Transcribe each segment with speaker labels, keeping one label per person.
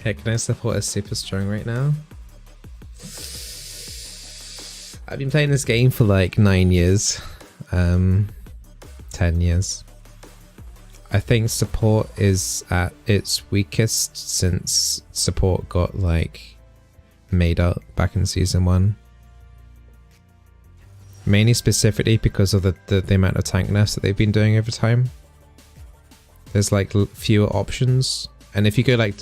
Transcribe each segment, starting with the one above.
Speaker 1: Okay, can I support a super strong right now? I've been playing this game for like 9 years. 10 years. I think support is at its weakest since support got like made up back in season 1. Mainly specifically because of the amount of tank nerfs that they've been doing over time. There's like fewer options, and if you go like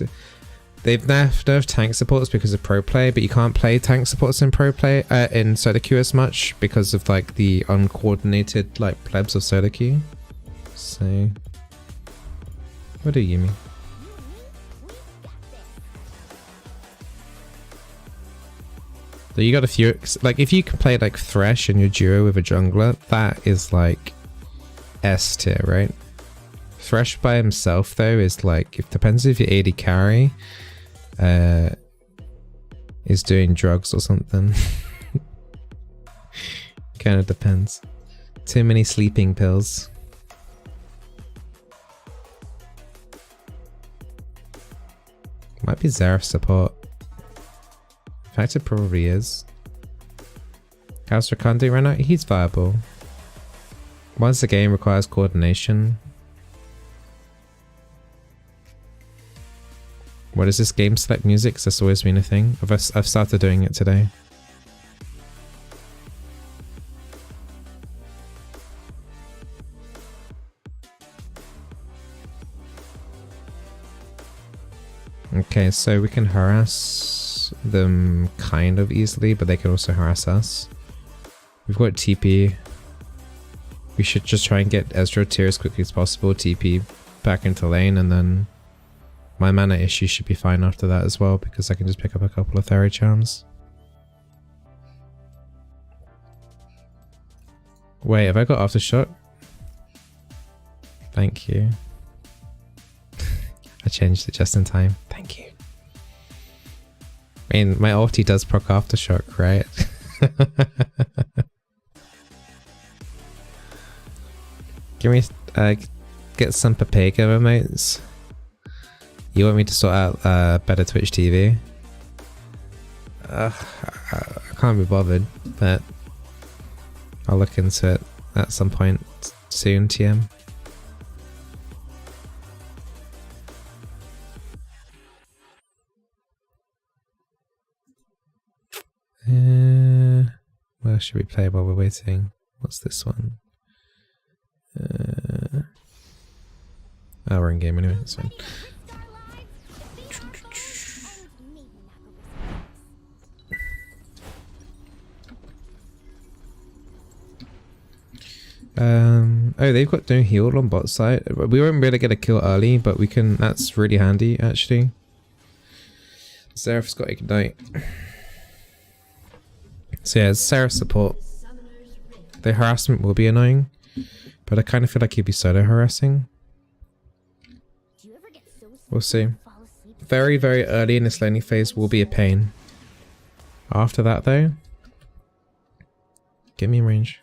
Speaker 1: they've nerfed tank supports because of pro play, but you can't play tank supports in pro play in solo queue as much because of like the uncoordinated like plebs of solo queue. So what do Yuumi? So you got a few, like if you can play like Thresh in your duo with a jungler, that is like S tier, right? Thresh by himself though is like, it depends if your AD carry is doing drugs or something. Kind of depends. Too many sleeping pills. Might be Xerath support. In fact, it probably is. How's Rakandu right now? He's viable. Once the game requires coordination. What is this game select music? 'Cause that's always been a thing. I've started doing it today. Okay, so we can harass them kind of easily, but they can also harass us. We've got TP. We should just try and get Ezreal tier as quickly as possible, TP back into lane, and then my mana issue should be fine after that as well, because I can just pick up a couple of Fairy Charms. Wait, have I got Aftershock? Thank you. I changed it just in time. Thank you. I mean, my ulti does proc Aftershock, right? Give me, get some Papega remotes. You want me to sort out better Twitch TV? I can't be bothered, but I'll look into it at some point soon, TM. Where should we play while we're waiting? What's this one? Oh, we're in game anyway, that's fine. Oh, they've got no heal on bot side. We won't really get a kill early, but we can. That's really handy, actually. Xerath's got Ignite. So yeah, Xerath support. The harassment will be annoying, but I kind of feel like he'd be solo harassing. We'll see. Very, very early in this laning phase will be a pain. After that, though, get me in range.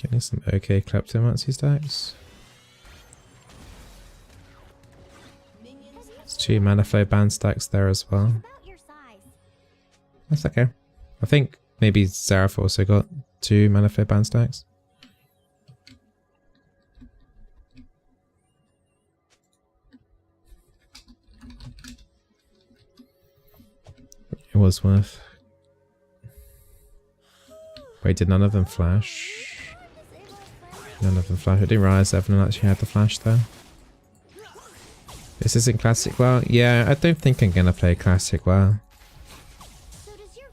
Speaker 1: Getting some okay Kleptomancy stacks. There's 2 mana flow band stacks there as well. That's okay. I think maybe Xerath also got 2 mana flow band stacks. It was worth. Wait, did none of them flash? None of them flash. I didn't realize everyone actually had the flash there. This isn't Classic WoW? Yeah, I don't think I'm gonna play Classic WoW.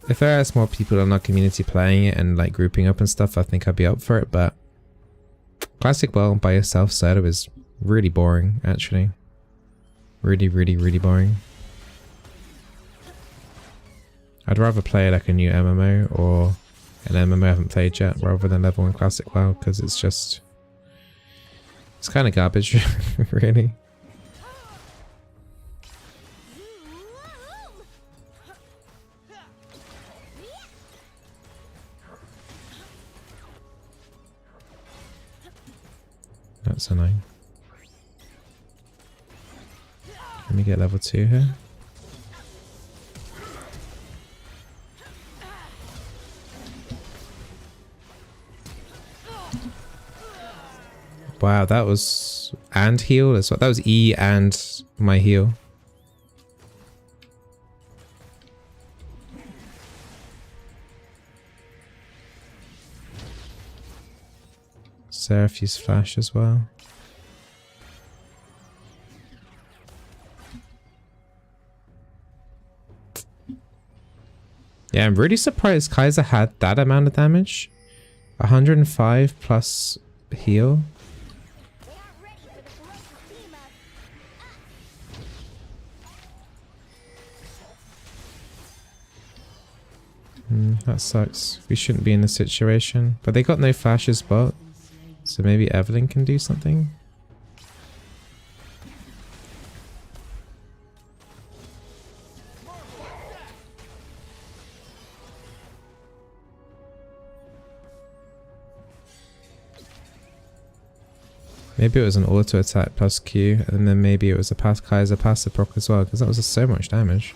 Speaker 1: If there's more people in our community playing it and like grouping up and stuff, I think I'd be up for it, but Classic WoW by yourself solo is really boring, actually. Really, really, really boring. I'd rather play like a new MMO or an MMO I haven't played yet rather than level 1 Classic WoW, because it's just... it's kind of garbage, really. That's annoying. Let me get level 2 here. Wow, that was... and heal as well. That was E and my heal. Seraph used flash as well. Yeah, I'm really surprised Kaiser had that amount of damage. 105 plus heal. That sucks. We shouldn't be in this situation. But they got no flashes bot. So maybe Evelyn can do something? Maybe it was an auto attack plus Q, and then maybe it was a Kaiser passive proc as well, because that was so much damage.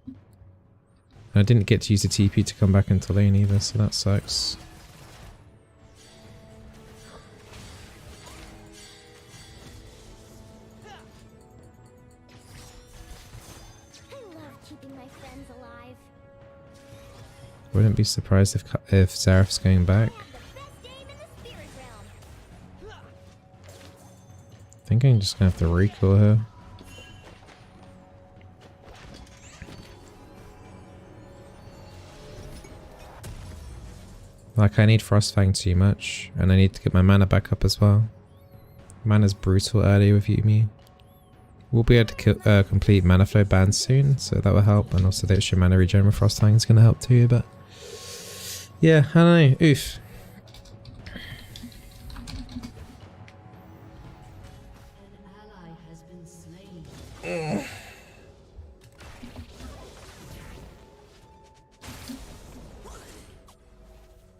Speaker 1: And I didn't get to use the TP to come back into lane either, so that sucks. Wouldn't be surprised if Zarath's going back. I think I'm just gonna have to recall her. Like, I need Frostfang too much, and I need to get my mana back up as well. Mana's brutal early with Yuumi. We'll be able to complete mana flow bans soon, so that will help, and also the extra mana regen with Frostfang is going to help too, but... yeah, I don't know, oof.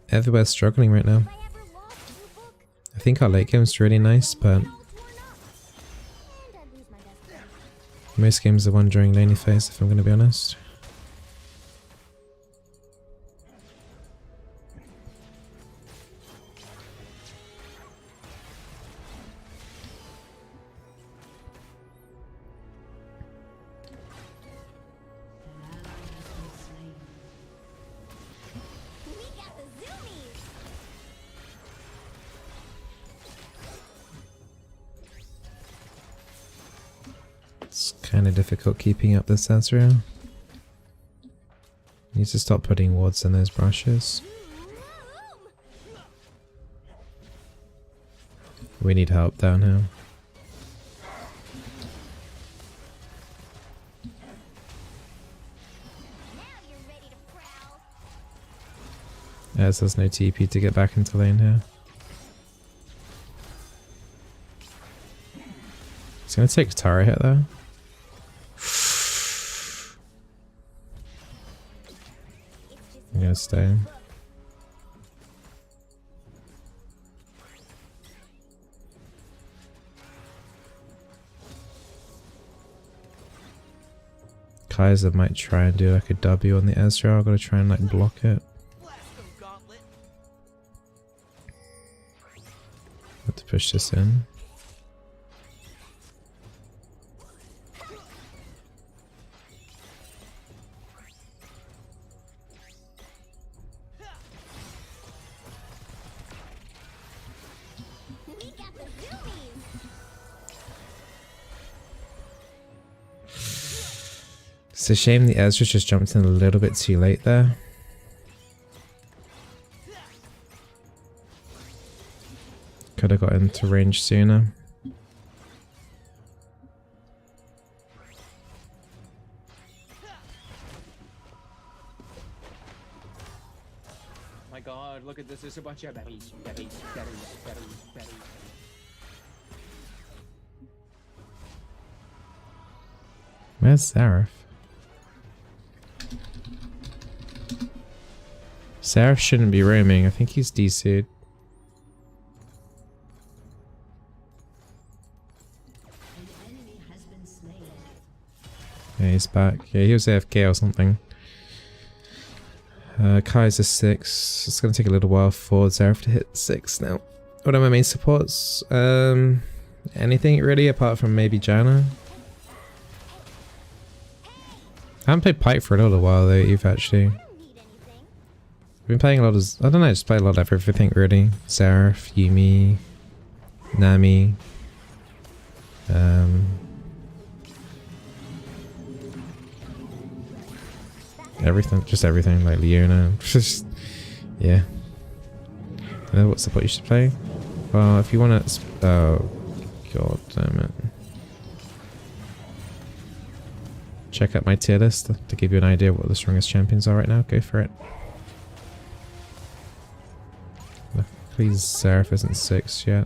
Speaker 1: Everywhere's struggling right now. I think our late game's really nice, but most games are one during laning phase, if I'm going to be honest. It's kind of difficult keeping up this Ezreal. Needs to stop putting wards in those brushes. We need help down here. As there's no TP to get back into lane here. It's gonna take a Tara hit though. I'm gonna stay. Kaiser might try and do like a W on the Ezreal. I've got to try and like block it. Have to push this in. It's a shame the Ezra just jumped in a little bit too late there. Could have got into range sooner.
Speaker 2: My god, look at this, there's a bunch of berries.
Speaker 1: Where's Zareth? Zareth shouldn't be roaming. I think he's DC'd. Yeah, he's back. Yeah, he was AFK or something. Kai's 6. It's gonna take a little while for Zeref to hit 6 now. What are my main supports? Anything really apart from maybe Janna. I haven't played Pike for a little while though, Eve, actually. I've been playing a lot of, I don't know, just play a lot of everything really. Zeref, Yuumi, Nami. Everything, just everything, like EUNE. Just, yeah. I know what support you should play. Well, if you want to, oh, god damn it. Check out my tier list to give you an idea what the strongest champions are right now. Go for it. Please, Zeref isn't 6 yet.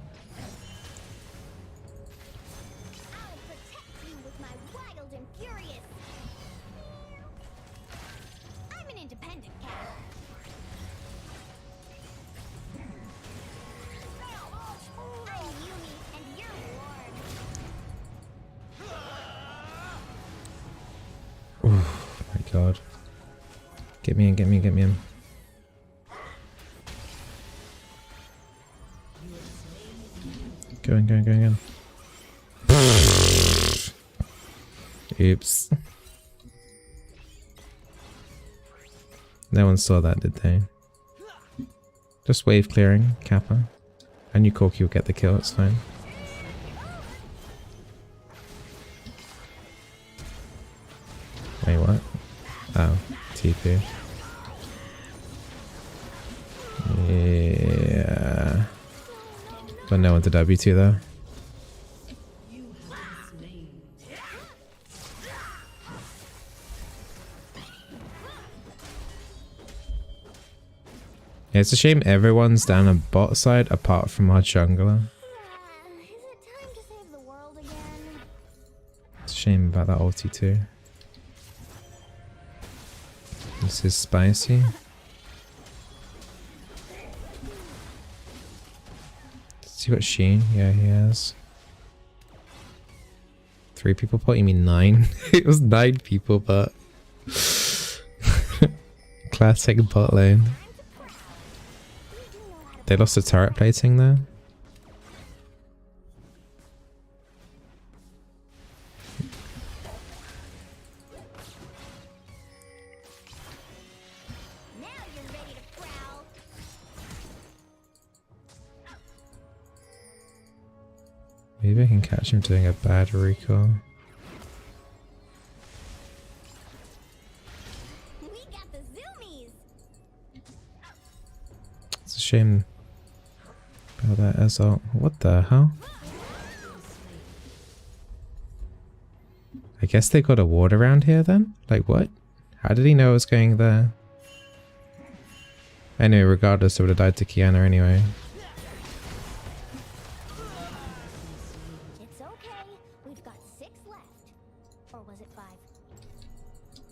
Speaker 1: God. Get me in, get me in, get me in. Go in, go in, go in, go in. Oops. No one saw that, did they? Just wave clearing, Kappa. I knew Corki would get the kill, it's fine. Wait, what? Oh, TP. Yeah. But no one to W2 though. Yeah, it's a shame everyone's down on bot side apart from our jungler. It's a shame about that ulti too. This is spicy. Does he got Sheen? Yeah, he has. 3 people pot? You mean 9? It was 9 people, but classic bot lane. They lost the turret plating there. Maybe I can catch him doing a bad recall. It's a shame about that assault. What the hell? I guess they got a ward around here then? Like what? How did he know I was going there? Anyway, regardless, I would have died to Kiana anyway.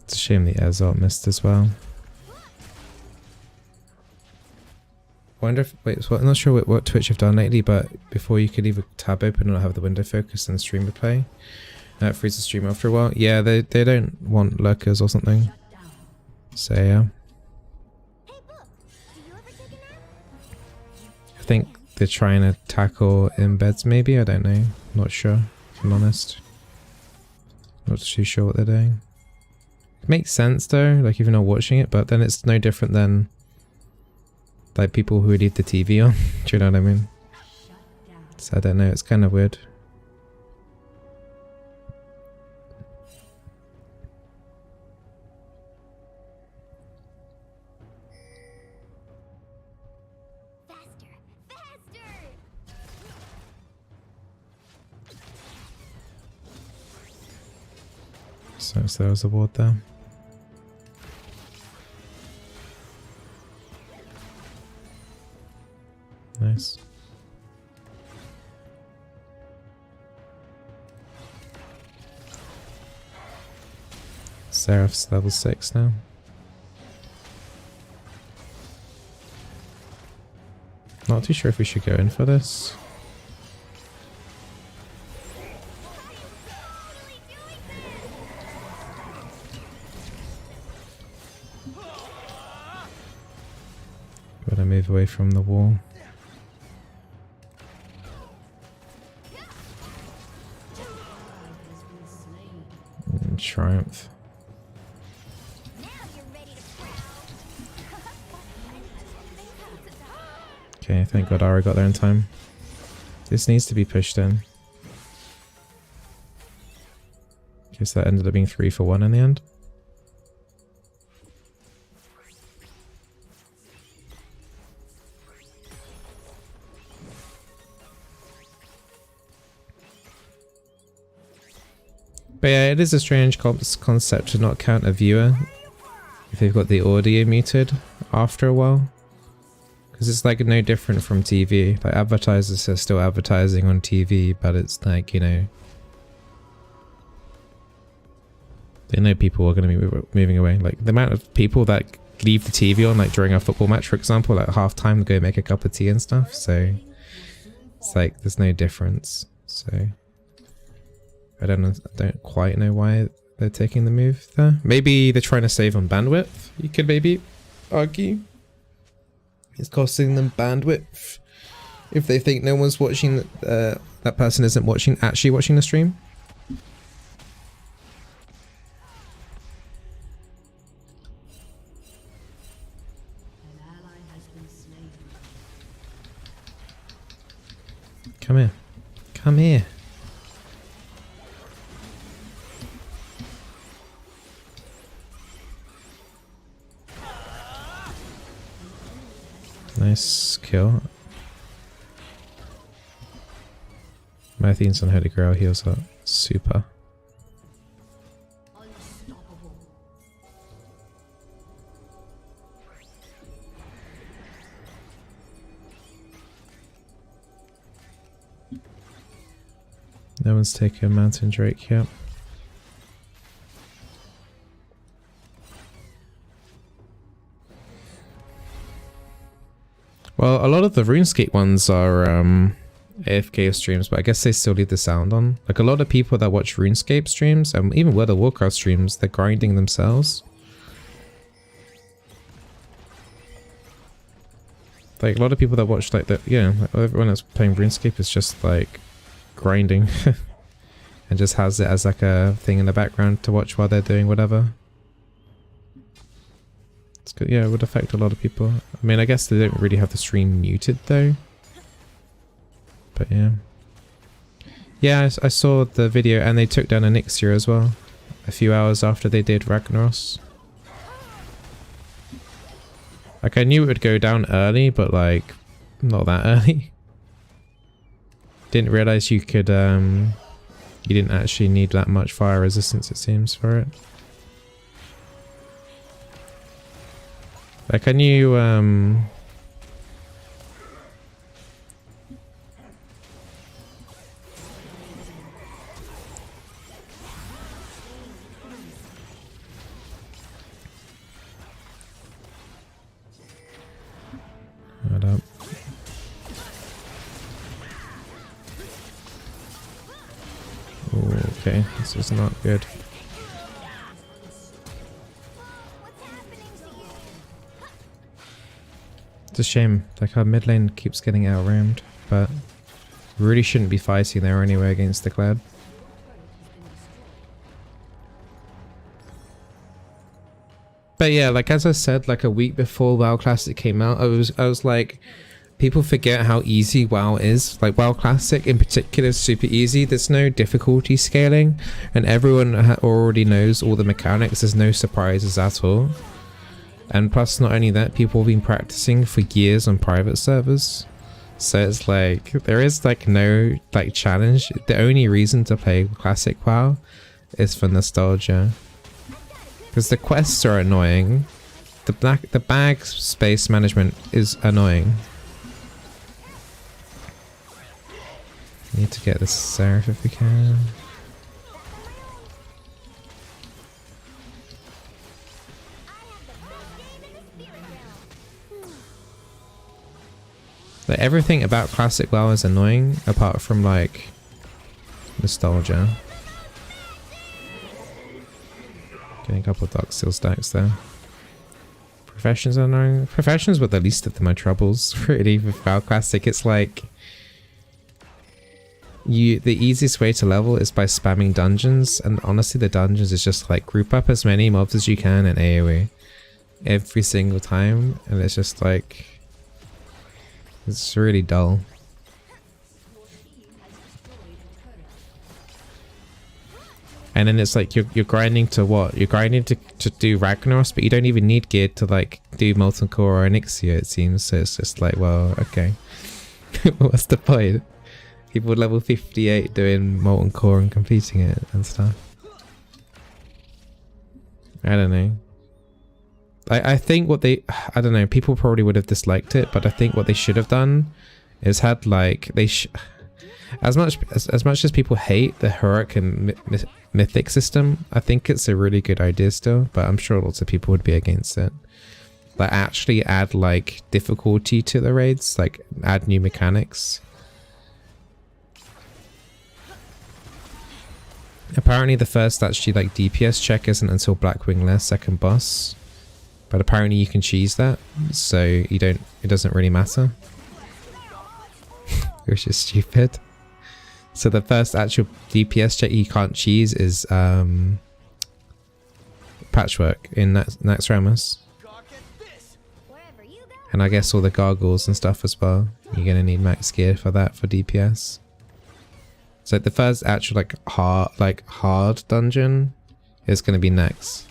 Speaker 1: It's a shame the Azalt missed as well. I wonder if, wait, so I'm not sure what Twitch have done lately, but before you could leave a tab open and not have the window focus and stream replay. It freezes the stream after a while. Yeah, they don't want lurkers or something. So yeah. I think they're trying to tackle embeds maybe, I don't know. Not sure, if I'm honest. Not too sure what they're doing. It makes sense though, like even though watching it, but then it's no different than like people who would leave the TV on. Do you know what I mean? So I don't know, it's kind of weird. So there was a ward there. Nice. Seraph's level 6 now. Not too sure if we should go in for this. gonna move away from the wall. Triumph. Okay, thank god Ara got there in time. This needs to be pushed in. Okay, so that ended up being 3 for 1 in the end. But yeah, it is a strange concept to not count a viewer if they've got the audio muted after a while. Because it's like no different from TV. Like advertisers are still advertising on TV, but it's like, you know, they know people are going to be moving away. Like the amount of people that leave the TV on like during a football match, for example, like half time to go make a cup of tea and stuff. So it's like there's no difference. So I don't quite know why they're taking the move there. Maybe they're trying to save on bandwidth. You could maybe argue it's costing them bandwidth if they think no one's watching. That person isn't actually watching the stream. Come here. Come here. Nice kill. Mathines on Holy Grail heals up. Super. No one's taken a Mountain Drake yet. Well, a lot of the RuneScape ones are AFK streams, but I guess they still leave the sound on. Like a lot of people that watch RuneScape streams, and even World of Warcraft streams, they're grinding themselves. Like a lot of people that watch like that, yeah, like everyone that's playing RuneScape is just like grinding and just has it as like a thing in the background to watch while they're doing whatever. It's good. Yeah, it would affect a lot of people. I mean, I guess they don't really have the stream muted though. But yeah. Yeah, I saw the video and they took down Elixir as well. A few hours after they did Ragnaros. Like I knew it would go down early, but like not that early. Didn't realize you could you didn't actually need that much fire resistance, it seems, for it. Like I knew hold up. Ooh, okay, this is not good. It's a shame, like our mid lane keeps getting out-rammed, but we really shouldn't be fighting there anyway against the Glad. But yeah, like as I said, like a week before WoW Classic came out, I was like, people forget how easy WoW is. Like WoW Classic in particular is super easy. There's no difficulty scaling, and everyone already knows all the mechanics. There's no surprises at all. And plus, not only that, people have been practicing for years on private servers. So it's like, there is like no like challenge. The only reason to play Classic WoW is for nostalgia. Because the quests are annoying. The bag space management is annoying. Need to get this Seraph if we can. Like everything about Classic WoW is annoying, apart from like nostalgia. Getting a couple of Dark Steel stacks there. Professions are annoying. Professions were the least of my troubles, really, with WoW Classic. It's like the easiest way to level is by spamming dungeons, and honestly the dungeons is just like group up as many mobs as you can in AoE every single time, and it's just like it's really dull. And then it's like you're grinding to what? You're grinding to do Ragnaros, but you don't even need gear to like do Molten Core or Onyxia, it seems. So it's just like, well, okay. What's the point? People level 58 doing Molten Core and completing it and stuff. I don't know. I think what they... I don't know, people probably would have disliked it, but I think what they should have done is had like... As much as people hate the heroic and mythic system, I think it's a really good idea still, but I'm sure lots of people would be against it. Like actually add like difficulty to the raids, like add new mechanics. Apparently the first actually like DPS check isn't until Blackwing second boss, but apparently you can cheese that, so it doesn't really matter. Which is stupid. So the first actual DPS check you can't cheese is Patchwork in Naxxramas. And I guess all the gargles and stuff as well. You're gonna need max gear for that for DPS. So the first actual hard dungeon is gonna be Nax.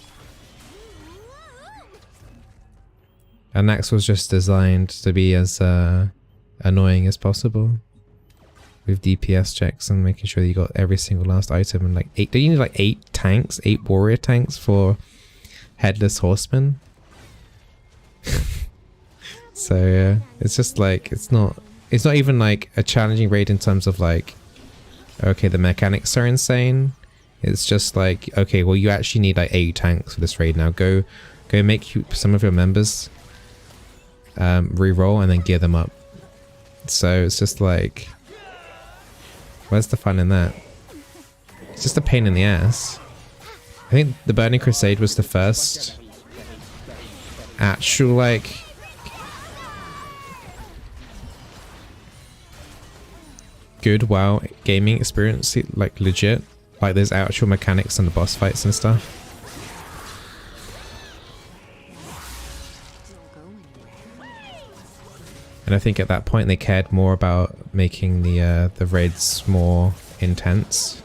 Speaker 1: And Nax was just designed to be as annoying as possible. With DPS checks and making sure you got every single last item and like 8. Do you need like 8 tanks, 8 warrior tanks for Headless Horseman? So it's just like it's not even like a challenging raid in terms of like, okay, the mechanics are insane. It's just like, okay, well you actually need like 8 tanks for this raid now. Go make some of your members re-roll and then gear them up. So it's just like, where's the fun in that? It's just a pain in the ass. I think the Burning Crusade was the first actual like good WoW gaming experience, like legit. Like there's actual mechanics and the boss fights and stuff. And I think at that point they cared more about making the raids more intense.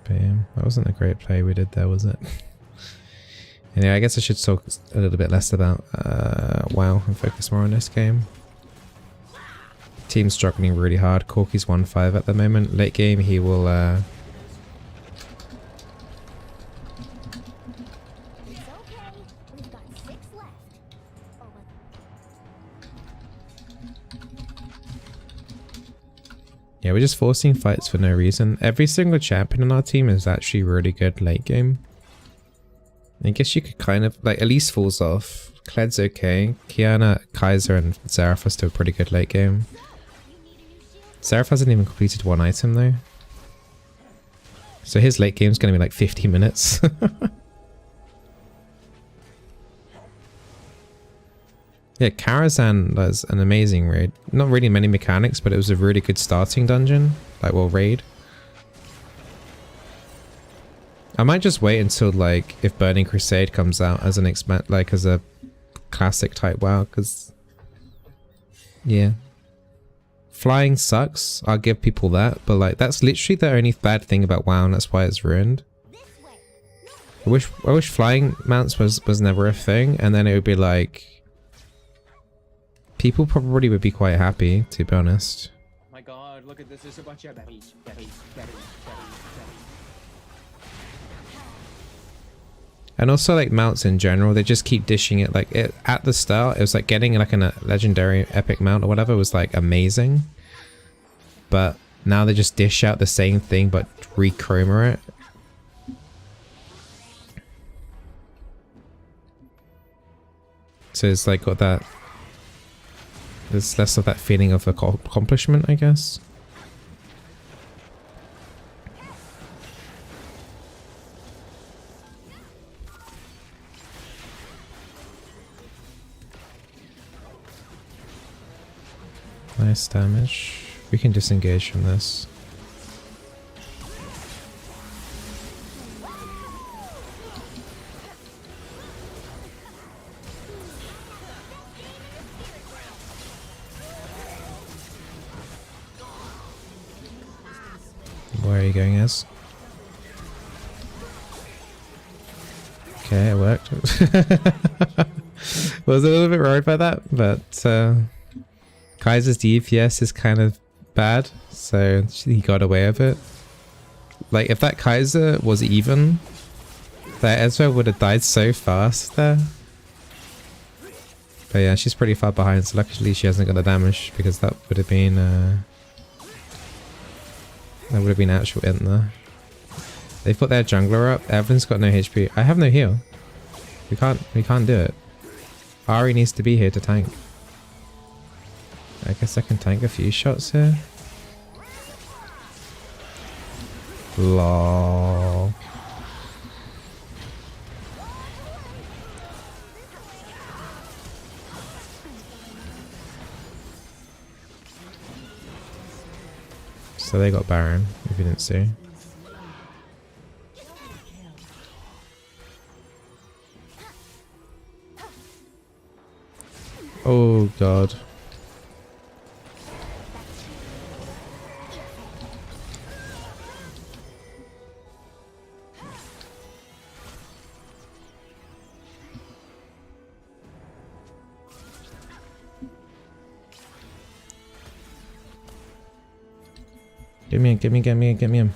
Speaker 1: But yeah, that wasn't a great play we did there, was it? Anyway, I guess I should talk a little bit less about WoW and focus more on this game. Team's struggling really hard. Corky's 1-5 at the moment. Late game he will yeah, we're just forcing fights for no reason. Every single champion on our team is actually really good late game. I guess you could kind of, like, at least falls off. Kled's okay. Kiana, Kaiser, and Seraph are still pretty good late game. Seraph hasn't even completed 1 item though. So his late game's gonna be like 50 minutes. Yeah, Karazhan was an amazing raid. Not really many mechanics, but it was a really good starting dungeon. Like, well, raid. I might just wait until, like, if Burning Crusade comes out as an as a classic type WoW, because yeah. Flying sucks, I'll give people that, but like that's literally the only bad thing about WoW and that's why it's ruined. I wish flying mounts was never a thing, and then it would be like people probably would be quite happy, to be honest.
Speaker 2: Oh my god, look at this, there's a bunch of berries.
Speaker 1: And also like mounts in general, they just keep dishing it. Like at the start, it was like getting like a legendary epic mount or whatever was like amazing. But now they just dish out the same thing but re-chroma it. So it's like got that, there's less of that feeling of accomplishment, I guess. Nice damage. We can disengage from this. Where are you going, Ez? Okay, it worked. Was a little bit worried by that, but Kaiser's DPS is kind of bad, so he got away with it. Like, if that Kaiser was even, that Ezra would have died so fast there. But yeah, she's pretty far behind, so luckily she hasn't got the damage, because that would have been actual int there. They put their jungler up. Evan's got no HP. I have no heal. We can't do it. Ari needs to be here to tank. I guess I can tank a few shots here. Lol. So they got Baron, if you didn't see. Oh god. Get me in.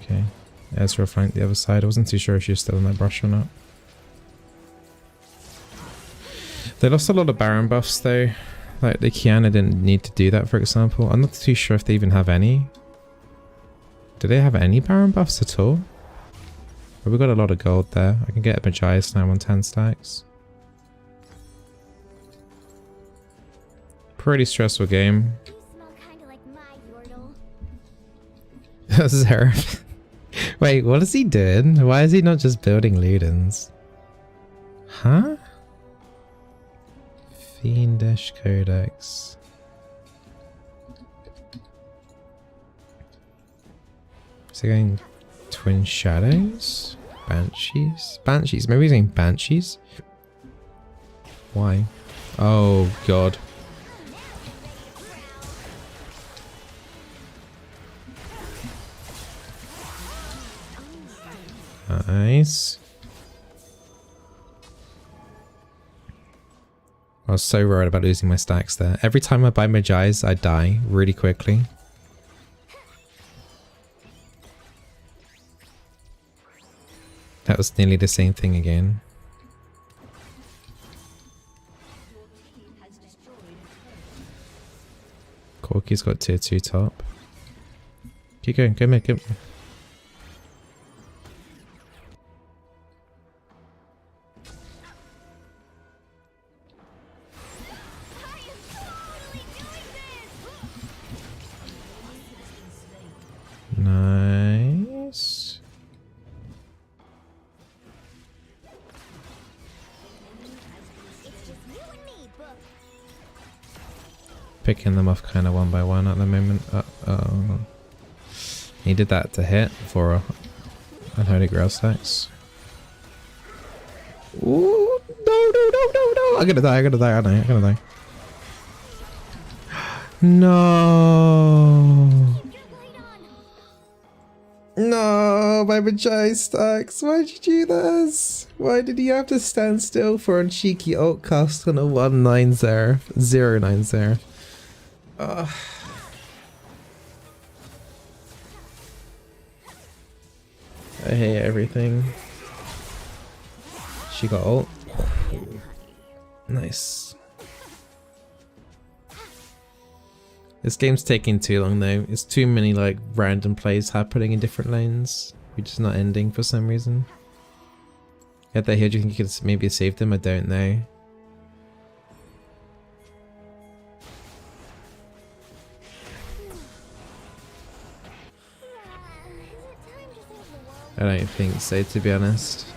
Speaker 1: Okay. Ezra flanked the other side. I wasn't too sure if she was still in that brush or not. They lost a lot of Baron buffs though. Like the Kiana didn't need to do that, for example. I'm not too sure if they even have any. Do they have any Baron buffs at all? But we got a lot of gold there. I can get a Majias now on 10 stacks. Pretty stressful game. Zeref. Wait, what is he doing? Why is he not just building Ludens? Huh? Fiendish Codex. Is he going Twin Shadows? Banshees? Banshees. Maybe he's saying Banshees? Why? Oh god. Nice. I was so worried about losing my stacks there. Every time I buy Majias, I die really quickly. That was nearly the same thing again. Corky's got tier 2 top. Keep going, go mid, go mid. Nice. Picking them off kind of one by one at the moment. Uh-oh. Needed that to hit for Unholy Grail stacks. Ooh, no. I'm gonna die, I'm gonna die. No. No, my Majai stacks. Why did you do this? Why did you have to stand still for a cheeky ult cast on a 1-9 Zeref? 0-9 Zeref. I hate everything. She got ult. Nice. This game's taking too long though. It's too many like random plays happening in different lanes. We're just not ending for some reason. Get that here, do you think you could maybe save them? I don't know. I don't think so, to be honest.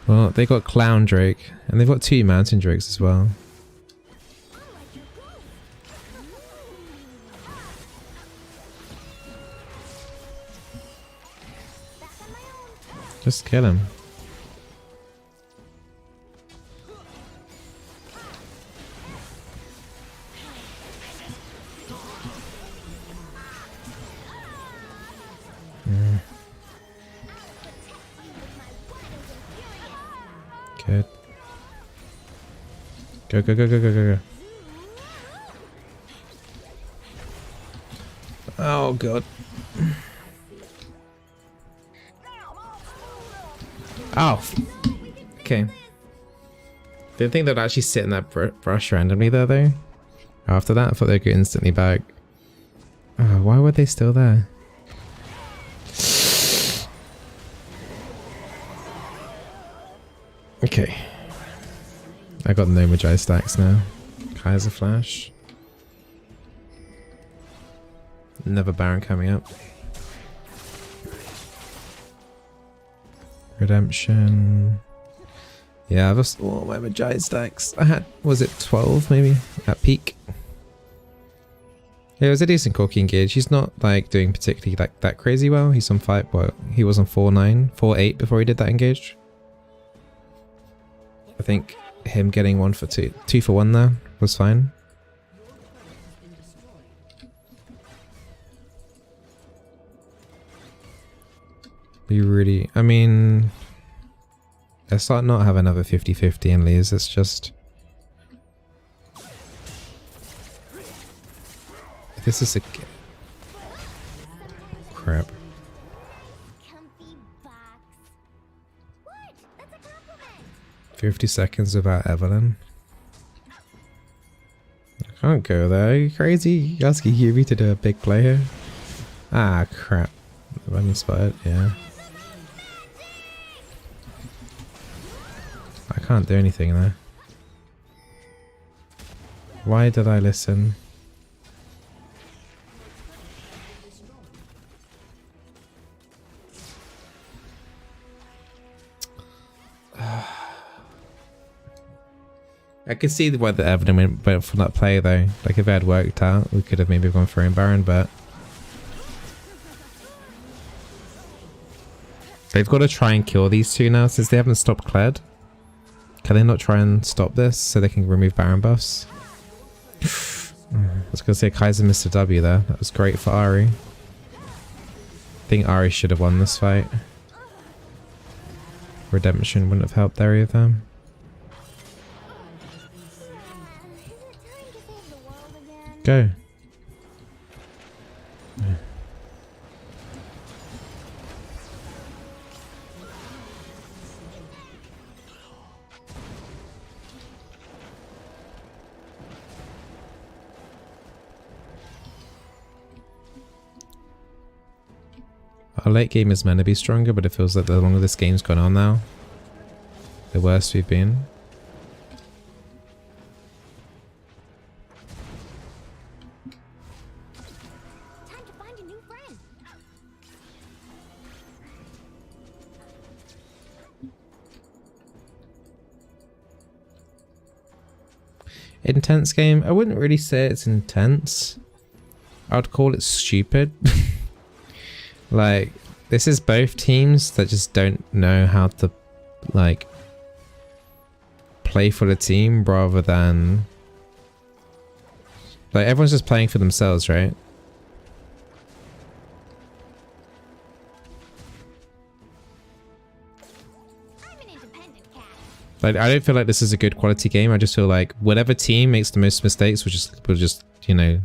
Speaker 1: Well, they got Clown Drake, and they've got 2 Mountain Drakes as well. Just kill him. Good. Go, go, go, go, go, go, go. Oh, God. Oh. Okay. Didn't think they'd actually sit in that brush randomly though. After that, I thought they'd go instantly back. Oh, why were they still there? Okay. I got no Magi stacks now. Kaiser Flash. Another Baron coming up. Redemption. Yeah, I've lost all my Magi stacks. I had, was it 12 maybe at peak? Yeah, it was a decent Corki engage. He's not like doing particularly like that crazy well. He's on 5, well, he was on 4-9, 4-8 before he did that engage. I think him getting 1 for 2, 2 for 1 there was fine. We really, I mean, let's not have another 50-50 in Lees. It's just, this is a crap. 50 seconds without Evelyn. I can't go there. Are you crazy? You asking Yuumi to do a big play here? Ah, crap. Let me spot it. Yeah. I can't do anything there. Why did I listen? I could see why the Evelyn went for that play though. Like if it had worked out, we could have maybe gone for Baron, but they've got to try and kill these two now since they haven't stopped Kled. Can they not try and stop this so they can remove Baron buffs? I was going to say Kaiser missed a W there. That was great for Ahri. I think Ahri should have won this fight. Redemption wouldn't have helped there either. Go. Our late game is meant to be stronger, but it feels like the longer this game's gone on now, the worse we've been.
Speaker 3: Time to find a new friend.
Speaker 1: Intense game? I wouldn't really say it's intense. I would call it stupid. Like, this is both teams that just don't know how to, like, play for the team rather than... Like, everyone's just playing for themselves, right?
Speaker 3: I'm an independent cat.
Speaker 1: Like, I don't feel like this is a good quality game. I just feel like whatever team makes the most mistakes will just, you know,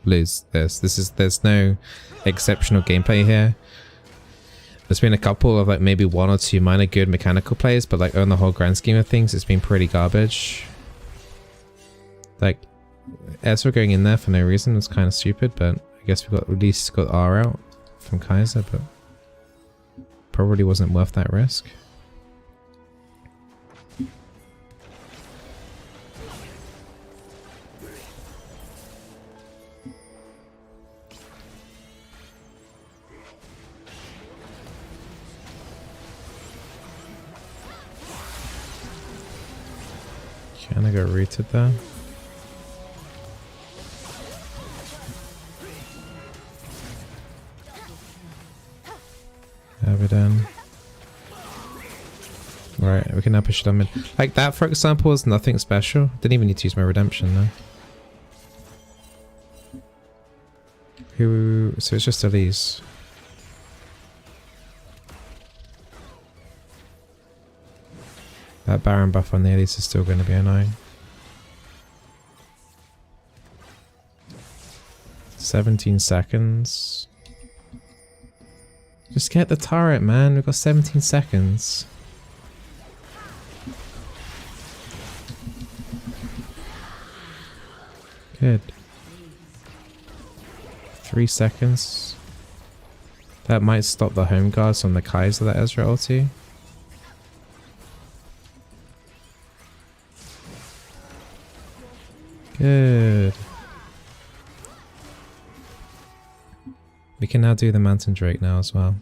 Speaker 1: lose this. There's no exceptional gameplay here. There's been a couple of like maybe 1 or 2 minor good mechanical plays, but like on the whole grand scheme of things, it's been pretty garbage. Like, Ezra going in there for no reason was kind of stupid, but I guess we at least got R out from Kaiser, but probably wasn't worth that risk. Kinda got rooted there. Abaddon. Right, we can now push it on mid. Like that, for example, was nothing special. Didn't even need to use my redemption though. Who? So it's just Elise. That Baron buff on the Elise is still going to be annoying. 17 seconds. Just get the turret, man. We've got 17 seconds. Good. 3 seconds. That might stop the home guards on the Kaiser, that Ezra ulti. Good. We can now do the Mountain Drake now as well.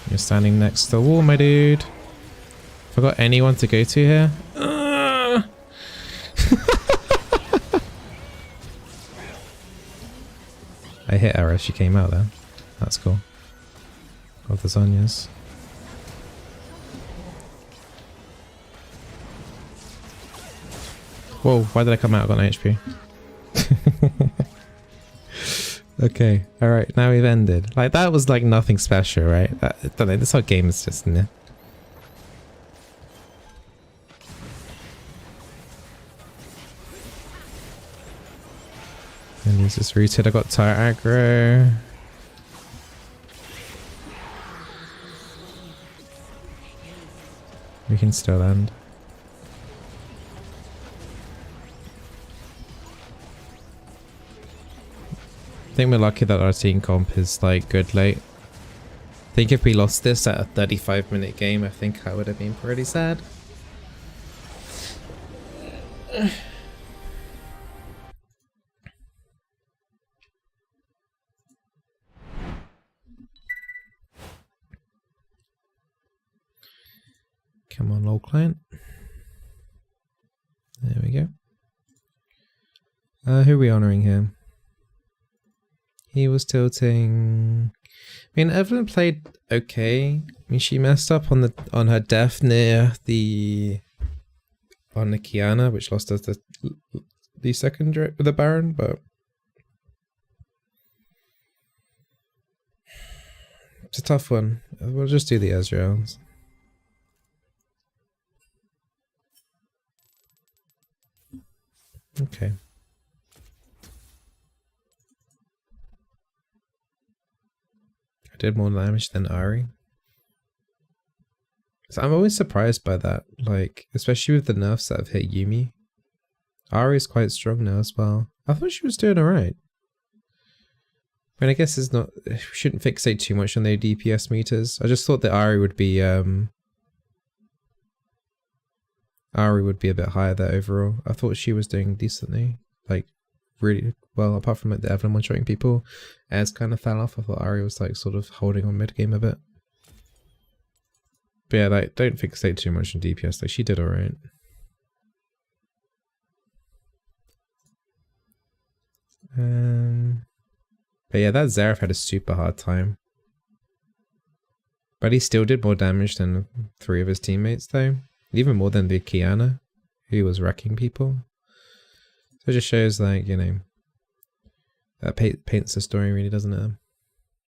Speaker 1: You're standing next to the wall, my dude. Forgot anyone to go to here? I hit her as she came out there. That's cool. Got the Zonyas. Whoa, why did I come out? I got no HP. Okay, alright, now we've ended. Like, that was like nothing special, right? I don't know, this whole game is just... Nah. And he's just rooted. I got tire aggro. We can still end. I think we're lucky that our team comp is like good late. I think if we lost this at a 35-minute game, I think I would have been pretty sad. Come on, low client. There we go. Who are we honouring here? He was tilting. I mean, Evelyn played okay. I mean, she messed up on her death near the on the Kiana, which lost us the second with the Baron, but it's a tough one. We'll just do the Ezreals. Okay. I did more damage than Ari. So I'm always surprised by that, like, especially with the nerfs that have hit Yuumi. Ari is quite strong now as well. I thought she was doing alright. I mean, I guess it's not, we shouldn't fixate too much on their DPS meters. I just thought that Ari would be a bit higher there overall. I thought she was doing decently, like really well, apart from like the Evelyn one-shotting people. Ez kind of fell off. I thought Ari was like sort of holding on mid-game a bit. But yeah, like, don't fixate too much on DPS, like she did alright. But yeah, that Xerath had a super hard time. But he still did more damage than 3 of his teammates though. Even more than the Kiana, who was wrecking people. So it just shows, like, you know, that paints the story really, doesn't it?